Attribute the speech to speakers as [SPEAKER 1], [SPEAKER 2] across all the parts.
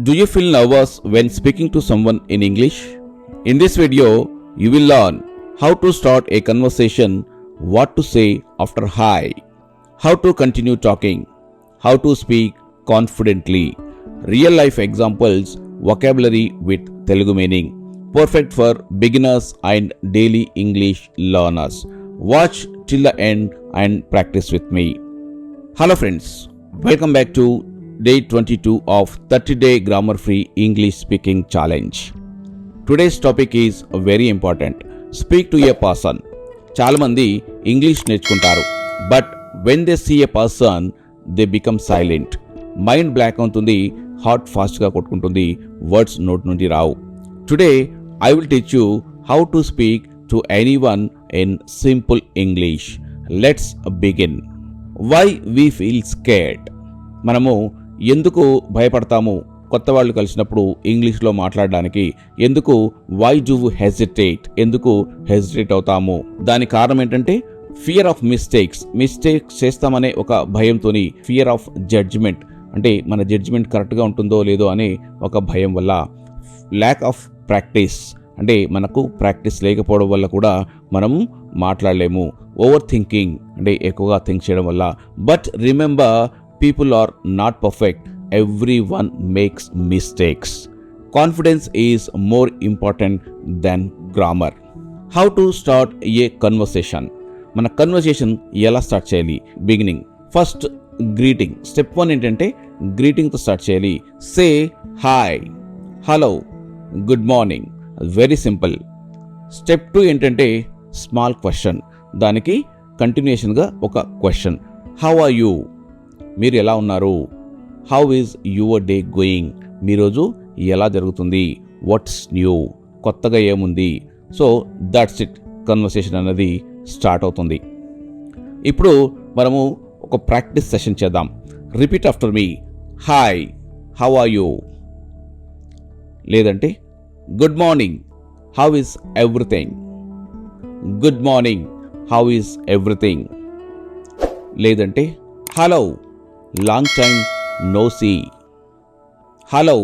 [SPEAKER 1] Do you feel nervous when speaking to someone in English? In this video, you will learn how to start a conversation, what to say after hi, how to continue talking, how to speak confidently, real life examples, vocabulary with Telugu meaning, perfect for beginners and daily English learners. Watch till the end and practice with me. Hello friends, welcome back to Day 22 of 30-day Grammar Free English Speaking Challenge. Today's topic is very important. Speak to a person. చాలా మంది English నేర్చుకుంటారు, but when they see a person they become silent. Mind block అవుతుంది, heart ఫాస్ట్గా కొట్టుకుంటుంది, words నోట్ నుండి రావు. Today I will teach you how to speak to anyone in simple English. Let's begin. Why we feel scared. మనము ఎందుకు భయపడతాము కొత్త వాళ్ళు కలిసినప్పుడు ఇంగ్లీష్లో మాట్లాడడానికి? ఎందుకు వై డూ హెజిటేట్, ఎందుకు హెజిటేట్ అవుతాము? దానికి కారణం ఏంటంటే ఫియర్ ఆఫ్ మిస్టేక్స్ చేస్తామనే ఒక భయంతోని, ఫియర్ ఆఫ్ జడ్జిమెంట్ అంటే మన జడ్జిమెంట్ కరెక్ట్గా ఉంటుందో లేదో అనే ఒక భయం వల్ల, ల్యాక్ ఆఫ్ ప్రాక్టీస్ అంటే మనకు ప్రాక్టీస్ లేకపోవడం వల్ల కూడా మనము మాట్లాడలేము, ఓవర్ థింకింగ్ అంటే ఎక్కువగా థింక్ చేయడం వల్ల. But remember, people are not perfect. Everyone makes mistakes. Confidence is more important than grammar. How to start a conversation? మన కన్వర్సేషన్ ఎలా స్టార్ట్ చేయాలి? బిగినింగ్. First greeting. స్టెప్ 1 ఏంటంటే గ్రీటింగ్తో స్టార్ట్ చేయాలి. Say hi, hello, good morning. Very simple. Step 2 ఏంటంటే small question. దానికి కంటిన్యూషన్గా ఒక question. How are you? మీరు ఎలా ఉన్నారు? How is your day going? మీ రోజు ఎలా జరుగుతుంది? What's new? కొత్తగా ఏముంది? So that's it. కన్వర్సేషన్ అనేది స్టార్ట్ అవుతుంది. ఇప్పుడు మనము ఒక ప్రాక్టీస్ సెషన్ చేద్దాం. Repeat after me. Hi, how are you? లేదంటే good morning, how is everything? Good morning, how is everything? లేదంటే hello, long time no see. Hello,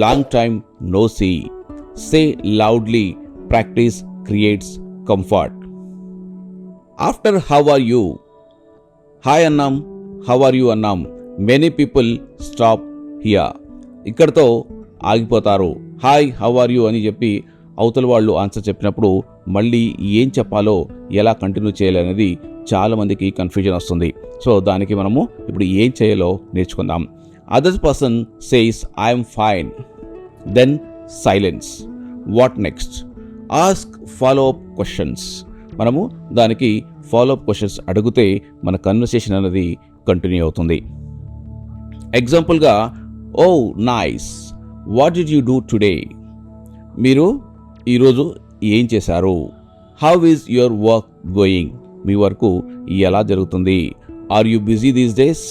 [SPEAKER 1] long time no see. Say loudly. Practice creates comfort. After how are you, hi అన్నాం, how are you అన్నాం. Many people stop here. ఇక్కడతో ఆగిపోతారు. Hi, how are you అని చెప్పి అవతల వాళ్ళు answer చెప్పినప్పుడు మళ్ళీ ఏం చెప్పాలో, ఎలా కంటిన్యూ చేయాలి అనేది చాలామందికి కన్ఫ్యూజన్ వస్తుంది. సో దానికి మనము ఇప్పుడు ఏం చేయాలో నేర్చుకుందాం. Other person says I'm fine, then silence. What next? Ask follow up questions. మనము దానికి ఫాలో అప్ క్వశ్చన్స్ అడిగితే మన కన్వర్సేషన్ అనేది కంటిన్యూ అవుతుంది. ఎగ్జాంపుల్గా, oh nice, what did you do today? మీరు ఈరోజు ఏం చేశారు? How is your work going? మీ వర్క్ ఎలా జరుగుతుంది? Are you busy these days?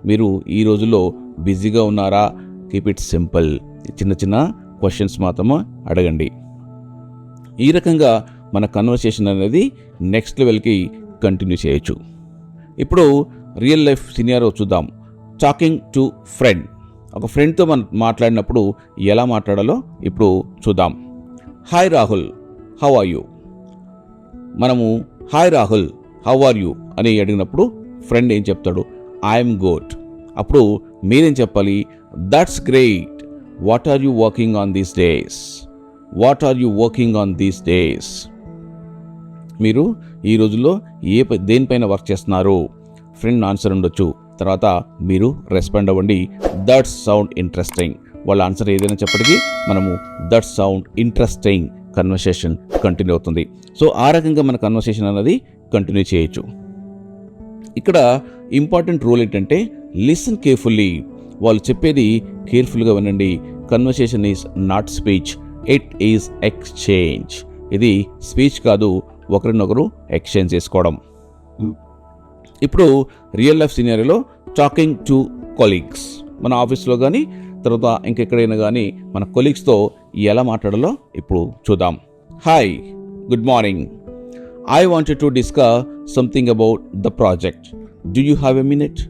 [SPEAKER 1] మీరు ఈ రోజుల్లో బిజీగా ఉన్నారా? Keep it simple. చిన్న చిన్న క్వశ్చన్స్ మాత్రమే అడగండి. ఈ రకంగా మన కన్వర్సేషన్ అనేది నెక్స్ట్ లెవెల్కి కంటిన్యూ చేయొచ్చు. ఇప్పుడు రియల్ లైఫ్ సినారియో చూద్దాం. Talking to friend. ఒక ఫ్రెండ్తో మనం మాట్లాడినప్పుడు ఎలా మాట్లాడాలో ఇప్పుడు చూద్దాం. Hi Rahul, how are you? మనము hi Rahul, how are you అని అడిగినప్పుడు ఫ్రెండ్ ఏం చెప్తాడు? I'm good. అప్పుడు మీరేం చెప్పాలి? That's great. What are you working on these days? What are you working on these days? మీరు ఈ రోజుల్లో దేనిపైన వర్క్ చేస్తున్నారు? ఫ్రెండ్ ఆన్సర్ ఉండొచ్చు, తర్వాత మీరు రెస్పాండ్ అవ్వండి. That's sound interesting. వాళ్ళ ఆన్సర్ ఏదైనా చెప్పటికి మనము that's sound interesting. Conversation continue అవుతుంది. సో ఆ రకంగా మన కన్వర్సేషన్ అనేది కంటిన్యూ చేయొచ్చు. ఇక్కడ ఇంపార్టెంట్ రూల్ ఏంటంటే లిసన్ కేర్ఫుల్లీ. వాళ్ళు చెప్పేది కేర్ఫుల్గా వినండి. Conversation is not speech, it is exchange. ఇది స్పీచ్ కాదు, ఒకరినొకరు ఎక్స్చేంజ్ చేసుకోవడం. ఇప్పుడు రియల్ లైఫ్ సినారియోలో టాకింగ్ టు కొలీగ్స్. మన ఆఫీస్లో కానీ తర్వాత ఇంకెక్కడైనా కానీ మన కొలీగ్స్తో ఎలా మాట్లాడాలో ఇప్పుడు చూద్దాం. Hi, good morning. I wanted to discuss something about the project. Do you have a minute?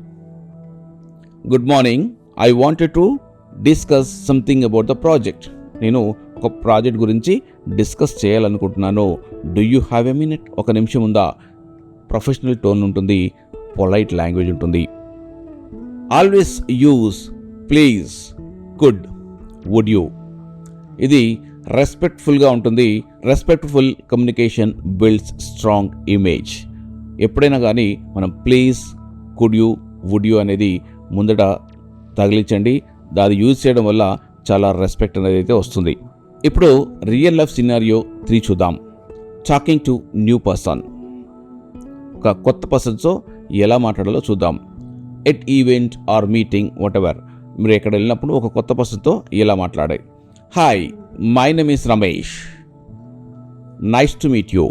[SPEAKER 1] Good morning. I wanted to discuss something about the project. నేను ఒక ప్రాజెక్ట్ గురించి డిస్కస్ చేయాలనుకుంటున్నాను. Do you have a minute? ఒక నిమిషం ఉందా? Professional tone ఉంటుంది, polite language ఉంటుంది. Always use please, could, would you. ఇది రెస్పెక్ట్ఫుల్గా ఉంటుంది. Respectful communication builds strong image. ఎప్పుడైనా కానీ మనం please, could you, would you అనేది ముందట తగిలించండి. అది యూజ్ చేయడం వల్ల చాలా రెస్పెక్ట్ అనేది అయితే వస్తుంది. ఇప్పుడు రియల్ లైఫ్ సినారియో 3 చూద్దాం. Talking to new person. ఒక కొత్త పర్సన్తో ఎలా మాట్లాడాలో చూద్దాం. At event are meeting what ever, మీరు ఎక్కడ వెళ్ళినప్పుడు ఒక కొత్త పర్సన్తో ఎలా మాట్లాడాలి. Hi, my name is Ramesh, nice to meet you,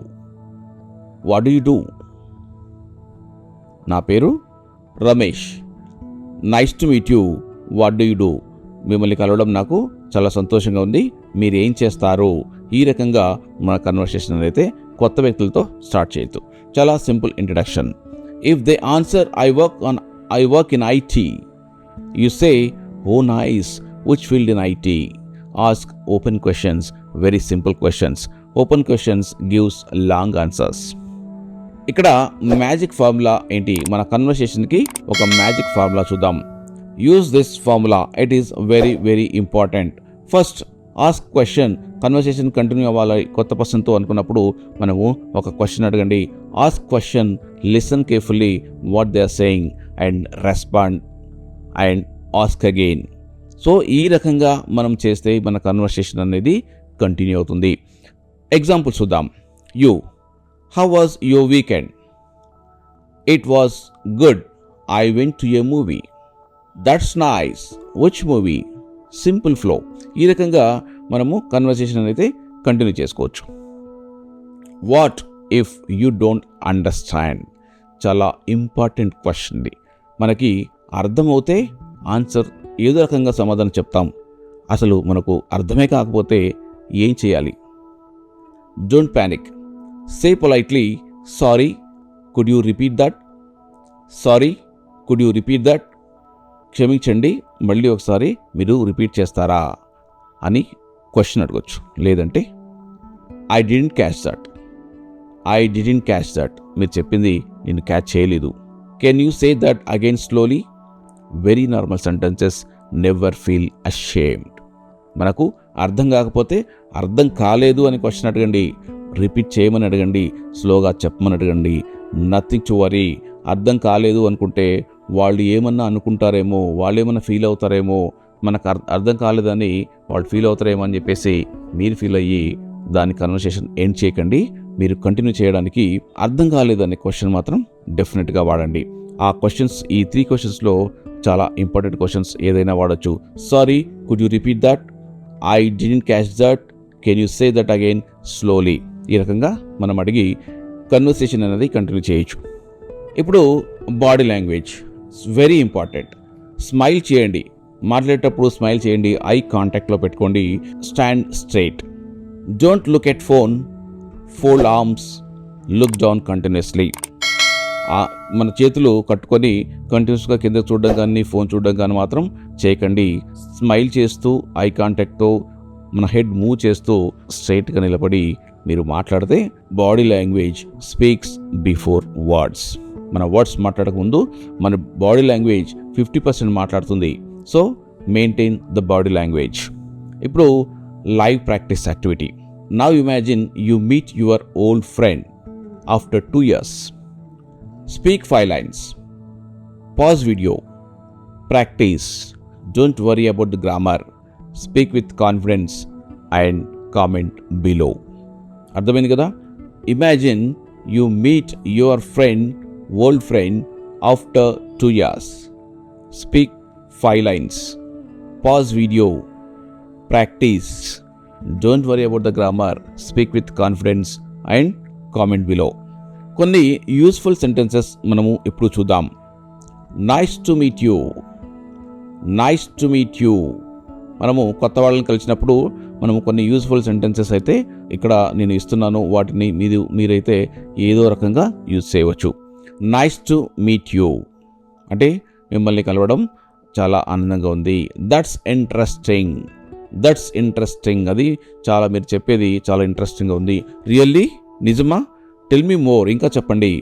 [SPEAKER 1] what do you do? నా పేరు Ramesh, nice to meet you, what do you do? మిమ్మల్ని కలవడం నాకు చాలా సంతోషంగా ఉంది, మీరు ఏం చేస్తారు? ఈ రకంగా మన కన్వర్సేషన్ అయితే కొత్త వ్యక్తులతో స్టార్ట్ చేయొద్దు. చాలా simple introduction. If they answer I work in IT, you say oh nice, which field in IT? Ask open questions, very simple questions. Open questions gives long answers. ఇక్కడ మ్యాజిక్ ఫార్ములా ఏంటి? మన కన్వర్సేషన్కి ఒక magic formula చూద్దాం. Use this formula, it is very very important. First ask question. Conversation continue అవ్వాలి కొత్త పర్సన్తో అనుకున్నప్పుడు మనము ఒక క్వశ్చన్ అడగండి. Ask question, listen carefully what they are saying and respond and ask again. So ఈ రకంగా మనం చేస్తే మన కన్వర్సేషన్ అనేది కంటిన్యూ అవుతుంది. ఎగ్జాంపుల్ చూద్దాం. You, how was your weekend? It was good, I went to a movie. That's nice, which movie? Simple flow. ఈ రకంగా మనము కన్వర్సేషన్ అయితే కంటిన్యూ చేసుకోవచ్చు. What if you don't understand? చాలా ఇంపార్టెంట్ క్వశ్చన్ ఇది. మనకి అర్థమవుతే ఆన్సర్ ఏదో రకంగా సమాధానం చెప్తాం. అసలు మనకు అర్థమే కాకపోతే ఏం చేయాలి? Don't panic, say politely, sorry, could you repeat that? Sorry, could you repeat that? క్షమించండి, మళ్ళీ ఒకసారి మీరు రిపీట్ చేస్తారా అని క్వశ్చన్ అడగొచ్చు. లేదంటే I didn't catch that, I didn't catch that, మీరు చెప్పింది నేను క్యాచ్ చేయలేదు. Can you say that again slowly? Very normal sentences, never feel ashamed. మనకు అర్థం కాకపోతే అర్థం కాలేదు అని క్వశ్చన్ అడగండి, రిపీట్ చేయమని అడగండి, స్లోగా చెప్పమని అడగండి. Nothing to worry. అర్థం కాలేదు అనుకుంటే వాళ్ళు ఏమన్నా అనుకుంటారేమో, వాళ్ళు ఏమన్నా ఫీల్ అవుతారేమో, మనకు అర్థం కాలేదని వాళ్ళు ఫీల్ అవుతారేమో అని చెప్పేసి మీరు ఫీల్ అయ్యి దాని కన్వర్సేషన్ ఎండ్ చేయకండి. మీరు కంటిన్యూ చేయడానికి అర్థం కాలేదనే క్వశ్చన్ మాత్రం డెఫినెట్గా వాడండి. ఆ క్వశ్చన్స్, ఈ 3 క్వశ్చన్స్లో చాలా ఇంపార్టెంట్ క్వశ్చన్స్ ఏదైనా వాడచ్చు. Sorry, could you repeat that? I didn't catch that, can you say that again slowly? ఈ రకంగా మనం అడిగి కన్వర్సేషన్ అనేది కంటిన్యూ చేయొచ్చు. ఇప్పుడు body language very important. Smile చేయండి, మాట్లాడేటప్పుడు స్మైల్ చేయండి, ఐ కాంటాక్ట్లో పెట్టుకోండి. Stand straight, don't look at phone, fold arms, look down continuously. మన చేతులు కట్టుకొని కంటిన్యూస్గా కింద చూడడం కానీ ఫోన్ చూడడం కానీ మాత్రం చేయకండి. స్మైల్ చేస్తూ ఐ కాంటాక్ట్తో మన హెడ్ మూవ్ చేస్తూ స్ట్రైట్గా నిలబడి మీరు మాట్లాడితే body language speaks before words. మన వర్డ్స్ మాట్లాడక ముందు మన బాడీ లాంగ్వేజ్ 50% మాట్లాడుతుంది. So maintain the body language. ఇప్పుడు live practice activity. Now imagine you meet your old friend after 2 years. Speak 5 lines. Pause video. Practice. Don't worry about the grammar. Speak with confidence and comment below. అర్థమైంది కదా? Imagine you meet your old friend after 2 years. Speak 5 lines. Pause video. Practice. Don't worry about the grammar. Speak with confidence and comment below. కొన్ని useful sentences మనము ఇప్పుడు చూద్దాం. Nice to meet you, nice to meet you. మనము కొత్త వాళ్ళని కలిసినప్పుడు మనము కొన్ని యూస్ఫుల్ సెంటెన్సెస్ అయితే ఇక్కడ నేను ఇస్తున్నాను, వాటిని మీరైతే ఏదో రకంగా యూజ్ చేయవచ్చు. నైస్ టు మీట్ యూ అంటే మిమ్మల్ని కలవడం చాలా ఆనందంగా ఉంది. That's interesting. అది చాలా, మీరు చెప్పేది చాలా ఇంట్రెస్టింగ్గా ఉంది. రియల్లీ, నిజమా? టెల్ మీ మోర్, ఇంకా చెప్పండి.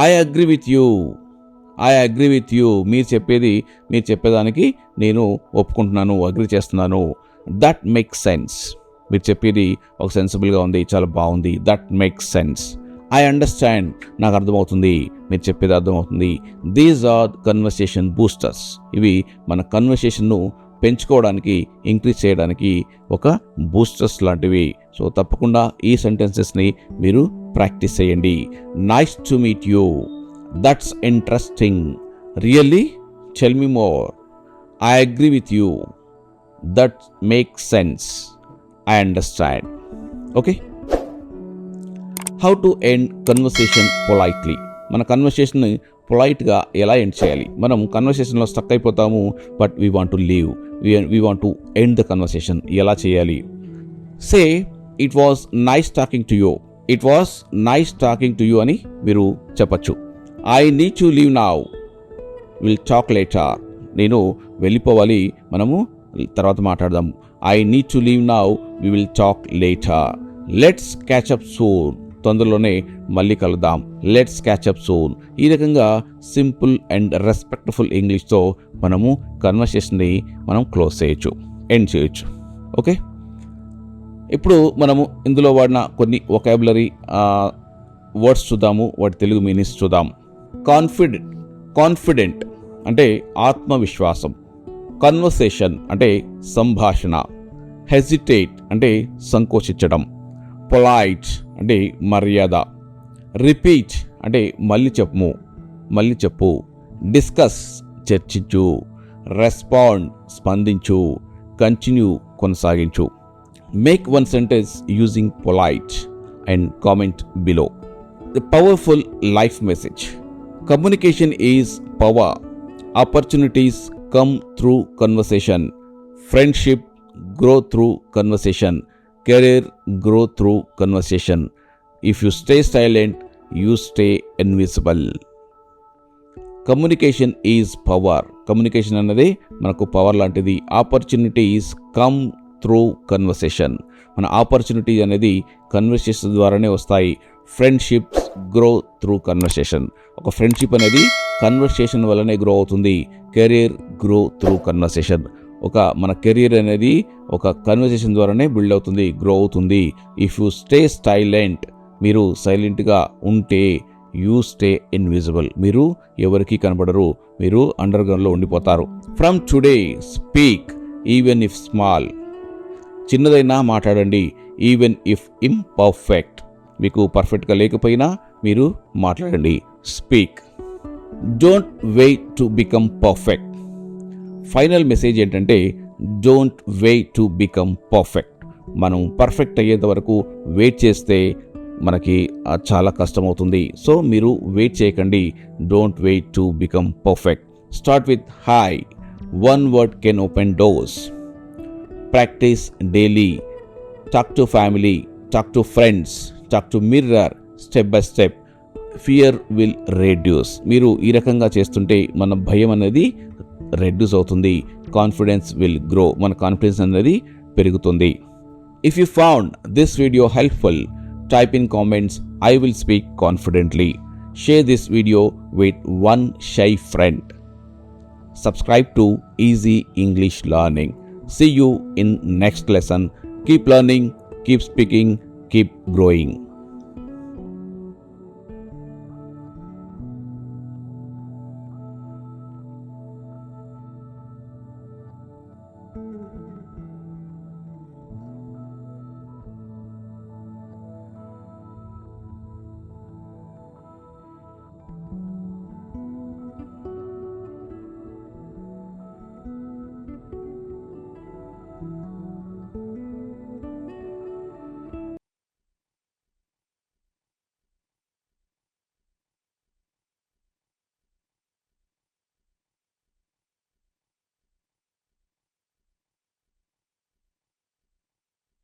[SPEAKER 1] I agree with you. మీరు చెప్పేదానికి నేను ఒప్పుకుంటున్నాను, అగ్రీ చేస్తున్నాను. That makes sense. మీరు చెప్పేది ఒక సెన్సిబుల్గా ఉంది, చాలా బాగుంది. That makes sense. I understand. నాకు అర్థమవుతుంది, మీరు చెప్పేది అర్థమవుతుంది. These are conversation boosters. ఇవి మన కన్వర్సేషన్ను పెంచుకోవడానికి, ఇంక్రీజ్ చేయడానికి ఒక బూస్టర్స్ లాంటివి. సో తప్పకుండా ఈ సెంటెన్సెస్ని మీరు ప్రాక్టీస్ చేయండి. Nice to meet you. That's interesting. Really, tell me more. I agree with you. That makes sense. I understand. Okay. How to end conversation politely. మన కన్వర్సేషన్ని పొలైట్గా ఎలా ఎండ్ చేయాలి? మనం కన్వర్సేషన్లో స్టక్ అయిపోతాము, but we want to leave, we want to end the conversation. ఎలా చేయాలి? Say, it was nice talking to you అని మీరు చెప్పచ్చు. I need to leave now, will talk later. నేను వెళ్ళిపోవాలి, మనము తర్వాత మాట్లాడదాం. I need to leave now, we will talk later. Let's catch up soon. తొందరలోనే మళ్ళీ కలుద్దాం. Let's catch up soon. ఈ రకంగా సింపుల్ అండ్ రెస్పెక్ట్ఫుల్ ఇంగ్లీష్తో మనము కన్వర్సేషన్ని మనం క్లోజ్ చేయొచ్చు, ఎండ్ చేయొచ్చు. ఓకే. ఇప్పుడు మనము ఇందులో వాడిన కొన్ని వొకాబులరీ వర్డ్స్ చూద్దాము, వాటి తెలుగు మీనింగ్స్ చూద్దాం. కాన్ఫిడెంట్ అంటే ఆత్మవిశ్వాసం. కన్వర్సేషన్ అంటే సంభాషణ. హెజిటేట్ అంటే సంకోచించడం. పొలైట్ అంటే మర్యాద. రిపీట్ అంటే మళ్ళీ చెప్పు. డిస్కస్ చర్చించు. రెస్పాండ్ స్పందించు. కంటిన్యూ కొనసాగించు. Make one sentence using polite and comment below. The powerful life message. Communication is power. Opportunities come through conversation. Friendship grow through conversation. Career grow through conversation. If you stay silent, you stay invisible. Communication is power. Communication అన్నది మనకు power లాంటిది. Opportunities come through conversation. మన opportunity అనేది conversation ద్వారానే వస్తాయి. Friendships grow through conversation. ఒక friendship అనేది conversation వల్లనే గ్రో అవుతుంది. Career grow through conversation. మన కెరీర్ అనేది ఒక కన్వర్సేషన్ ద్వారానే బిల్డ్ అవుతుంది, గ్రో అవుతుంది. ఇఫ్ యూ స్టే సైలెంట్, మీరు సైలెంట్గా ఉంటే, యూ స్టే ఇన్విజిబుల్, మీరు ఎవరికి కనబడరు, మీరు అండర్ గ్రౌండ్లో ఉండిపోతారు. From today speak even if small. చిన్నదైనా మాట్లాడండి, ఈవెన్ ఇఫ్ ఇంపర్ఫెక్ట్. మీకు పర్ఫెక్ట్గా లేకపోయినా మీరు మాట్లాడండి. Speak. Don't wait to become perfect. Final message ఏంటంటే, don't wait to become perfect. మనం పర్ఫెక్ట్ అయ్యేంత వరకు వెయిట్ చేస్తే మనకి చాలా కష్టమవుతుంది. సో మీరు వెయిట్ చేయకండి. Don't wait to become perfect. Start with hi. One word can open doors. Practice daily. Talk to family, talk to friends, talk to mirror. Step by step. Fear will reduce. మీరు ఈ రకంగా చేస్తుంటే మన భయం అనేది reduce అవుతుంది. Confidence will grow. మన confidence అనేది పెరుగుతుంది. If you found this video helpful, type in comments, I will speak confidently. Share this video with one shy friend. Subscribe to Easy English Learning. See you in next lesson. Keep learning, keep speaking, keep growing.